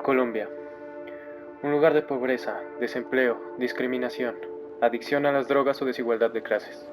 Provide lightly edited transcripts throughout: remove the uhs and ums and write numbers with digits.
Colombia, un lugar de pobreza, desempleo, discriminación, adicción a las drogas o desigualdad de clases.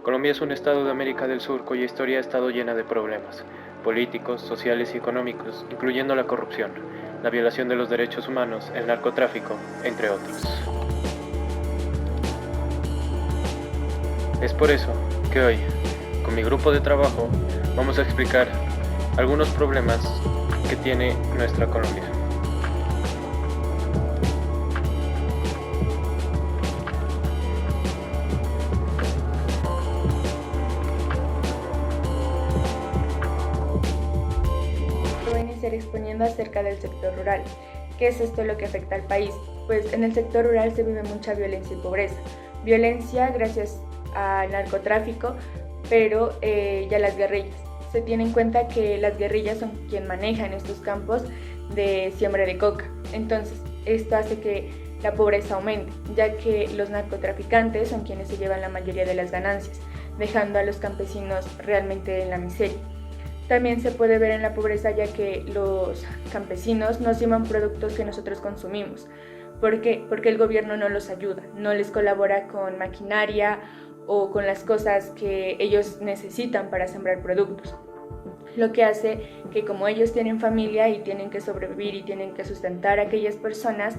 Colombia es un estado de América del Sur cuya historia ha estado llena de problemas políticos, sociales y económicos, incluyendo la corrupción, la violación de los derechos humanos, el narcotráfico, entre otros. Es por eso que hoy, con mi grupo de trabajo, vamos a explicar algunos problemas que tiene nuestra Colombia. Voy a iniciar exponiendo acerca del sector rural. ¿Qué es esto lo que afecta al país? Pues en el sector rural se vive mucha violencia y pobreza. Violencia gracias al narcotráfico, pero ya las guerrillas. Se tiene en cuenta que las guerrillas son quien manejan estos campos de siembra de coca. Entonces, esto hace que la pobreza aumente, ya que los narcotraficantes son quienes se llevan la mayoría de las ganancias, dejando a los campesinos realmente en la miseria. También se puede ver en la pobreza ya que los campesinos no siembran productos que nosotros consumimos. ¿Por qué? Porque el gobierno no los ayuda, no les colabora con maquinaria o con las cosas que ellos necesitan para sembrar productos. Lo que hace que como ellos tienen familia y tienen que sobrevivir y tienen que sustentar a aquellas personas,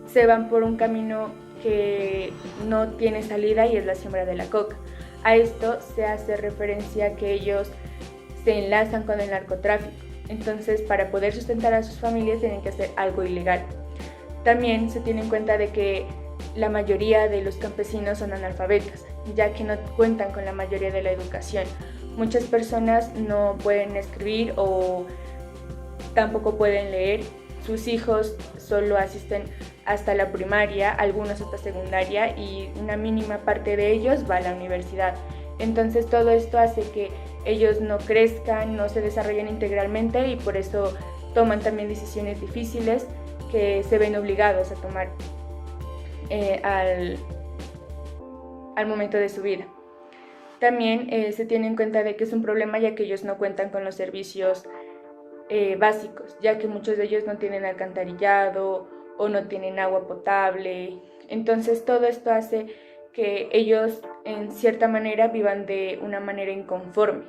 se van por un camino que no tiene salida y es la siembra de la coca. A esto se hace referencia que ellos se enlazan con el narcotráfico. Entonces, para poder sustentar a sus familias tienen que hacer algo ilegal. También se tiene en cuenta de que la mayoría de los campesinos son analfabetas, ya que no cuentan con la mayoría de la educación. Muchas personas no pueden escribir o tampoco pueden leer. Sus hijos solo asisten hasta la primaria, algunos hasta secundaria y una mínima parte de ellos va a la universidad. Entonces todo esto hace que ellos no crezcan, no se desarrollen integralmente y por eso toman también decisiones difíciles que se ven obligados a tomar al momento de su vida. También se tiene en cuenta de que es un problema ya que ellos no cuentan con los servicios básicos, ya que muchos de ellos no tienen alcantarillado o no tienen agua potable. Entonces todo esto hace que ellos en cierta manera vivan de una manera inconforme,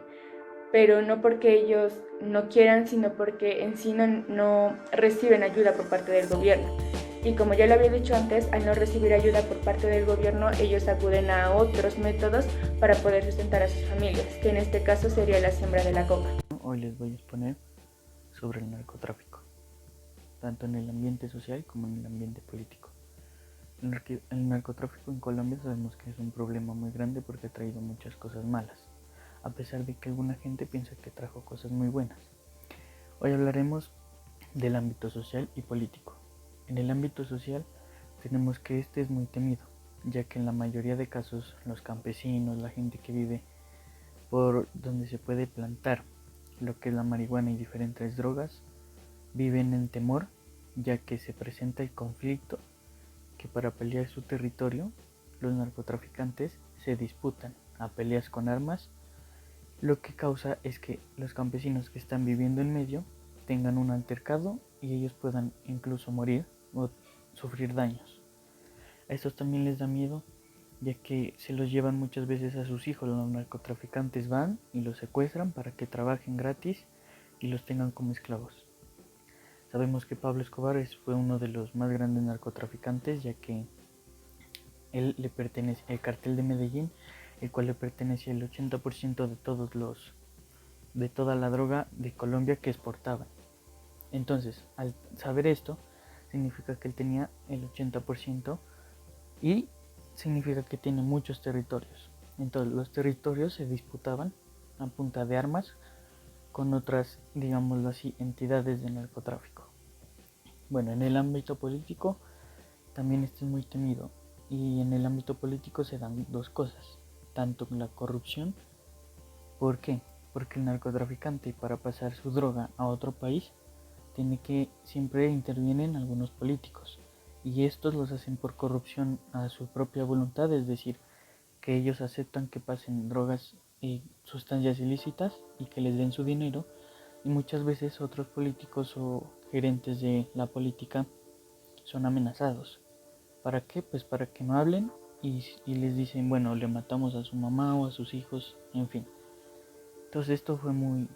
pero no porque ellos no quieran, sino porque en sí no reciben ayuda por parte del gobierno. Y como ya lo había dicho antes, al no recibir ayuda por parte del gobierno, ellos acuden a otros métodos para poder sustentar a sus familias, que en este caso sería la siembra de la coca. Hoy les voy a exponer sobre el narcotráfico, tanto en el ambiente social como en el ambiente político. El narcotráfico en Colombia sabemos que es un problema muy grande porque ha traído muchas cosas malas, a pesar de que alguna gente piensa que trajo cosas muy buenas. Hoy hablaremos del ámbito social y político. En el ámbito social tenemos que este es muy temido, ya que en la mayoría de casos los campesinos, la gente que vive por donde se puede plantar lo que es la marihuana y diferentes drogas, viven en temor, ya que se presenta el conflicto que para pelear su territorio los narcotraficantes se disputan a peleas con armas, lo que causa es que los campesinos que están viviendo en medio tengan un altercado y ellos puedan incluso morir o sufrir daños. A estos también les da miedo, ya que se los llevan muchas veces a sus hijos. Los narcotraficantes van y los secuestran para que trabajen gratis y los tengan como esclavos. Sabemos que Pablo Escobar fue uno de los más grandes narcotraficantes, ya que él le pertenece al cartel de Medellín, el cual le pertenecía el 80% de toda la droga de Colombia que exportaban. Entonces, al saber esto, significa que él tenía el 80% y significa que tiene muchos territorios. Entonces, los territorios se disputaban a punta de armas con otras, digámoslo así, entidades de narcotráfico. Bueno, en el ámbito político también esto es muy temido, y en el ámbito político se dan dos cosas, tanto la corrupción. ¿Por qué? Porque el narcotraficante, para pasar su droga a otro país, tiene que siempre intervienen algunos políticos, y estos los hacen por corrupción a su propia voluntad, es decir, que ellos aceptan que pasen drogas y sustancias ilícitas y que les den su dinero, y muchas veces otros políticos o gerentes de la política son amenazados. ¿Para qué? Pues para que no hablen y les dicen, bueno, le matamos a su mamá o a sus hijos, en fin. Entonces esto fue muy...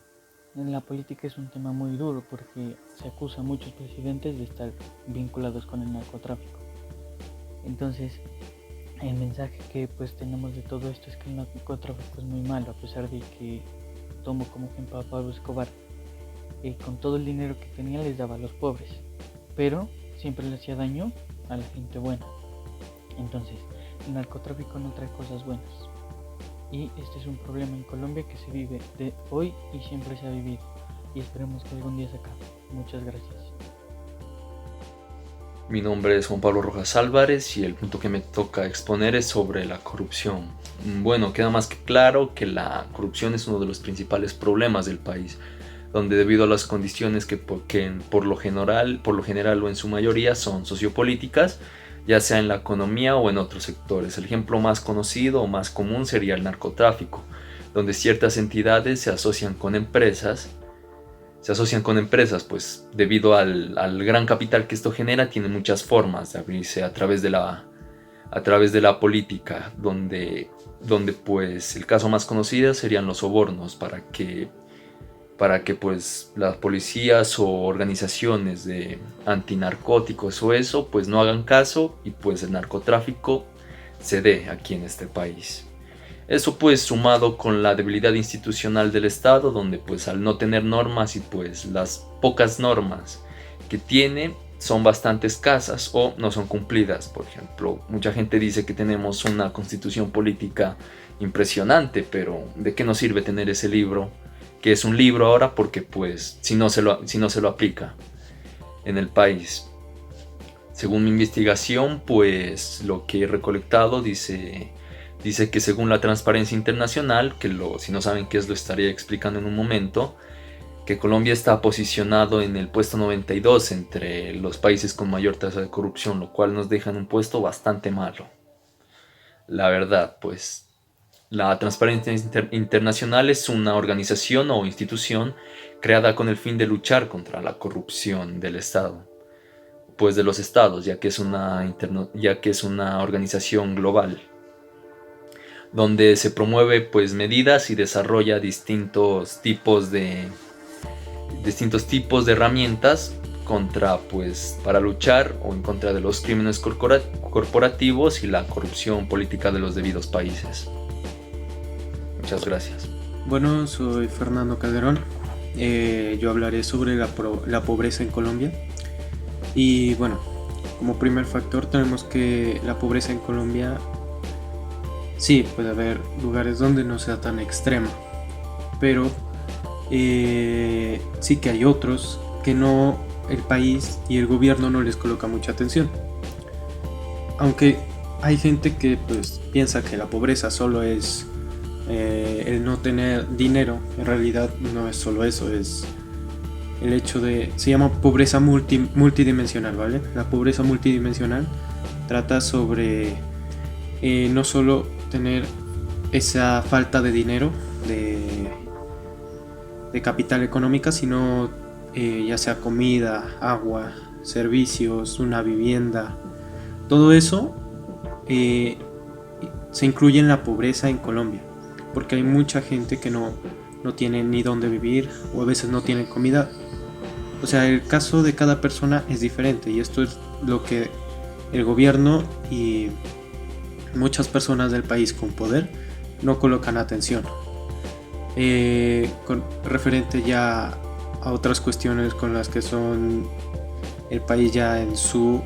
En la política es un tema muy duro porque se acusa a muchos presidentes de estar vinculados con el narcotráfico. Entonces, el mensaje que pues tenemos de todo esto es que el narcotráfico es muy malo, a pesar de que tomo como ejemplo a Pablo Escobar. Con todo el dinero que tenía les daba a los pobres, pero siempre le hacía daño a la gente buena. Entonces, el narcotráfico no trae cosas buenas. Y este es un problema en Colombia que se vive de hoy y siempre se ha vivido. Y esperemos que algún día se acabe. Muchas gracias. Mi nombre es Juan Pablo Rojas Álvarez y el punto que me toca exponer es sobre la corrupción. Bueno, queda más que claro que la corrupción es uno de los principales problemas del país, donde debido a las condiciones que por lo general o en su mayoría son sociopolíticas, ya sea en la economía o en otros sectores. El ejemplo más conocido o más común sería el narcotráfico, donde ciertas entidades se asocian con empresas, pues debido al gran capital que esto genera, tiene muchas formas de abrirse a través de la política, donde pues el caso más conocido serían los sobornos para que pues las policías o organizaciones de antinarcóticos o eso pues no hagan caso y pues el narcotráfico se dé aquí en este país. Eso pues sumado con la debilidad institucional del Estado, donde pues al no tener normas y pues las pocas normas que tiene son bastante escasas o no son cumplidas. Por ejemplo, mucha gente dice que tenemos una constitución política impresionante, pero ¿de qué nos sirve tener ese libro? Que es un libro ahora porque pues si no se lo aplica en el país. Según mi investigación, pues lo que he recolectado dice que según la Transparencia Internacional, si no saben qué es, lo estaré explicando en un momento, que Colombia está posicionado en el puesto 92 entre los países con mayor tasa de corrupción, lo cual nos deja en un puesto bastante malo. La verdad, pues la Transparencia Internacional es una organización o institución creada con el fin de luchar contra la corrupción del Estado, pues de los estados, ya que es una organización global, donde se promueve pues medidas y desarrolla distintos tipos de herramientas para luchar o en contra de los crímenes corporativos y la corrupción política de los debidos países. Muchas gracias. Bueno, soy Fernando Calderón. Yo hablaré sobre la pobreza en Colombia. Y bueno, como primer factor tenemos que la pobreza en Colombia, sí, puede haber lugares donde no sea tan extrema, pero sí que hay otros que el país y el gobierno no les coloca mucha atención. Aunque hay gente que pues piensa que la pobreza solo es el no tener dinero, en realidad no es solo eso, es el hecho se llama pobreza multidimensional, ¿vale? La pobreza multidimensional trata sobre no solo tener esa falta de dinero, de capital económica, sino ya sea comida, agua, servicios, una vivienda, todo eso se incluye en la pobreza en Colombia, porque hay mucha gente que no tiene ni dónde vivir o a veces no tienen comida. O sea, el caso de cada persona es diferente y esto es lo que el gobierno y muchas personas del país con poder no colocan atención. Referente ya a otras cuestiones con las que son el país ya en su,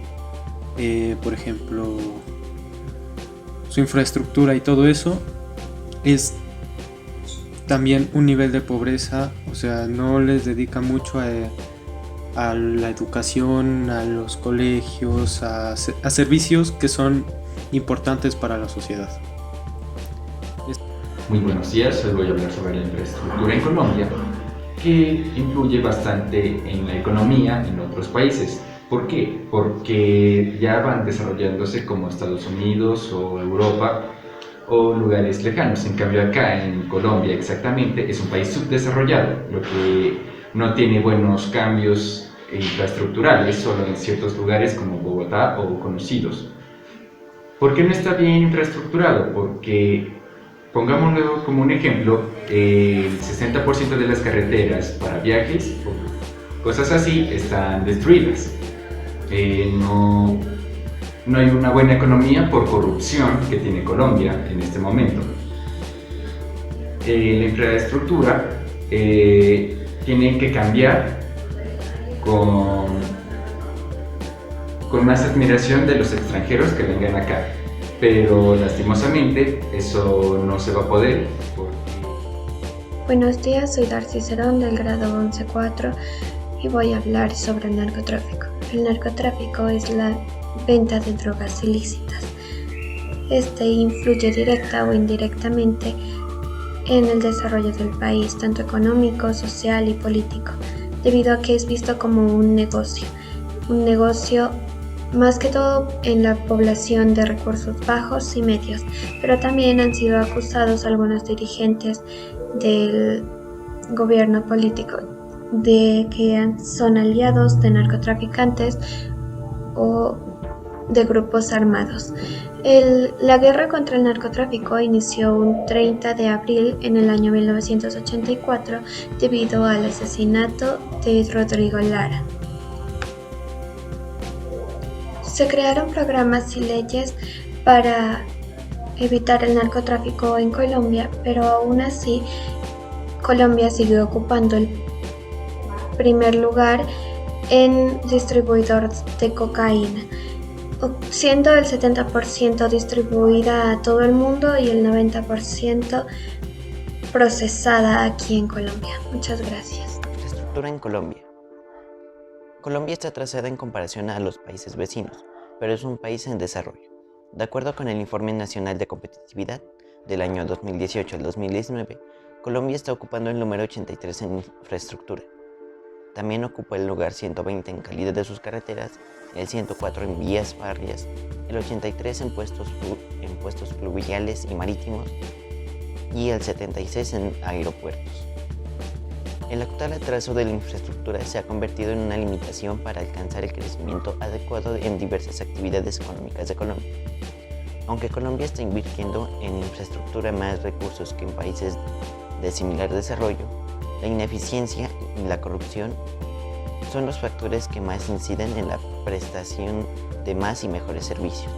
por ejemplo, su infraestructura y todo eso, es también un nivel de pobreza. O sea, no les dedica mucho a la educación, a los colegios, a servicios que son importantes para la sociedad. Muy buenos días, hoy voy a hablar sobre la infraestructura en Colombia, que influye bastante en la economía en otros países. ¿Por qué? Porque ya van desarrollándose como Estados Unidos o Europa o lugares lejanos. En cambio acá en Colombia exactamente es un país subdesarrollado, lo que no tiene buenos cambios infraestructurales solo en ciertos lugares como Bogotá o conocidos. ¿Por qué no está bien infraestructurado? Porque, pongámoslo como un ejemplo, el 60% de las carreteras para viajes o cosas así están destruidas. No hay una buena economía por corrupción que tiene Colombia en este momento. La infraestructura tiene que cambiar con más admiración de los extranjeros que vengan acá, pero lastimosamente eso no se va a poder. Buenos días, soy Darcy Cerón del grado 11-4 y voy a hablar sobre el narcotráfico. El narcotráfico es la venta de drogas ilícitas. Este influye directa o indirectamente en el desarrollo del país, tanto económico, social y político, debido a que es visto como un negocio más que todo en la población de recursos bajos y medios, pero también han sido acusados algunos dirigentes del gobierno político de que son aliados de narcotraficantes o de grupos armados. La guerra contra el narcotráfico inició un 30 de abril en el año 1984 debido al asesinato de Rodrigo Lara. Se crearon programas y leyes para evitar el narcotráfico en Colombia, pero aún así Colombia sigue ocupando el primer lugar en distribuidor de cocaína, siendo el 70% distribuida a todo el mundo y el 90% procesada aquí en Colombia. Muchas gracias. Infraestructura en Colombia. Colombia está atrasada en comparación a los países vecinos, pero es un país en desarrollo. De acuerdo con el Informe Nacional de Competitividad del año 2018 al 2019, Colombia está ocupando el número 83 en infraestructura. También ocupa el lugar 120 en calidad de sus carreteras, el 104 en vías férreas, el 83 en puestos fluviales y marítimos y el 76 en aeropuertos. El actual atraso de la infraestructura se ha convertido en una limitación para alcanzar el crecimiento adecuado en diversas actividades económicas de Colombia. Aunque Colombia está invirtiendo en infraestructura más recursos que en países de similar desarrollo, la ineficiencia y la corrupción son los factores que más inciden en la prestación de más y mejores servicios.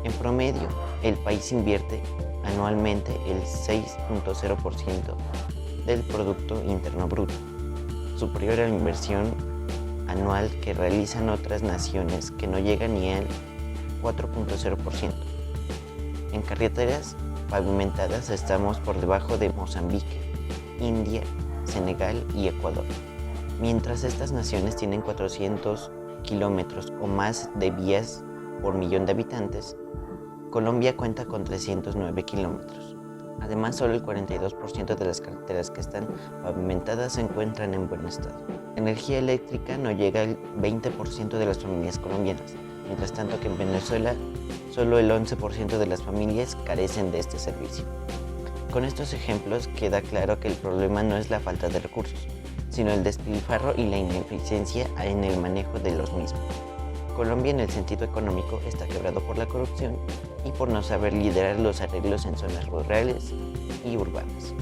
En promedio, el país invierte anualmente el 6.0% del Producto Interno Bruto, superior a la inversión anual que realizan otras naciones que no llega ni al 4.0%. En carreteras pavimentadas estamos por debajo de Mozambique, India, Senegal y Ecuador. Mientras estas naciones tienen 400 kilómetros o más de vías por millón de habitantes, Colombia cuenta con 309 kilómetros. Además, solo el 42% de las carreteras que están pavimentadas se encuentran en buen estado. Energía eléctrica no llega al 20% de las familias colombianas, mientras tanto que en Venezuela solo el 11% de las familias carecen de este servicio. Con estos ejemplos queda claro que el problema no es la falta de recursos, sino el despilfarro y la ineficiencia en el manejo de los mismos. Colombia en el sentido económico está quebrado por la corrupción y por no saber liderar los arreglos en zonas rurales y urbanas.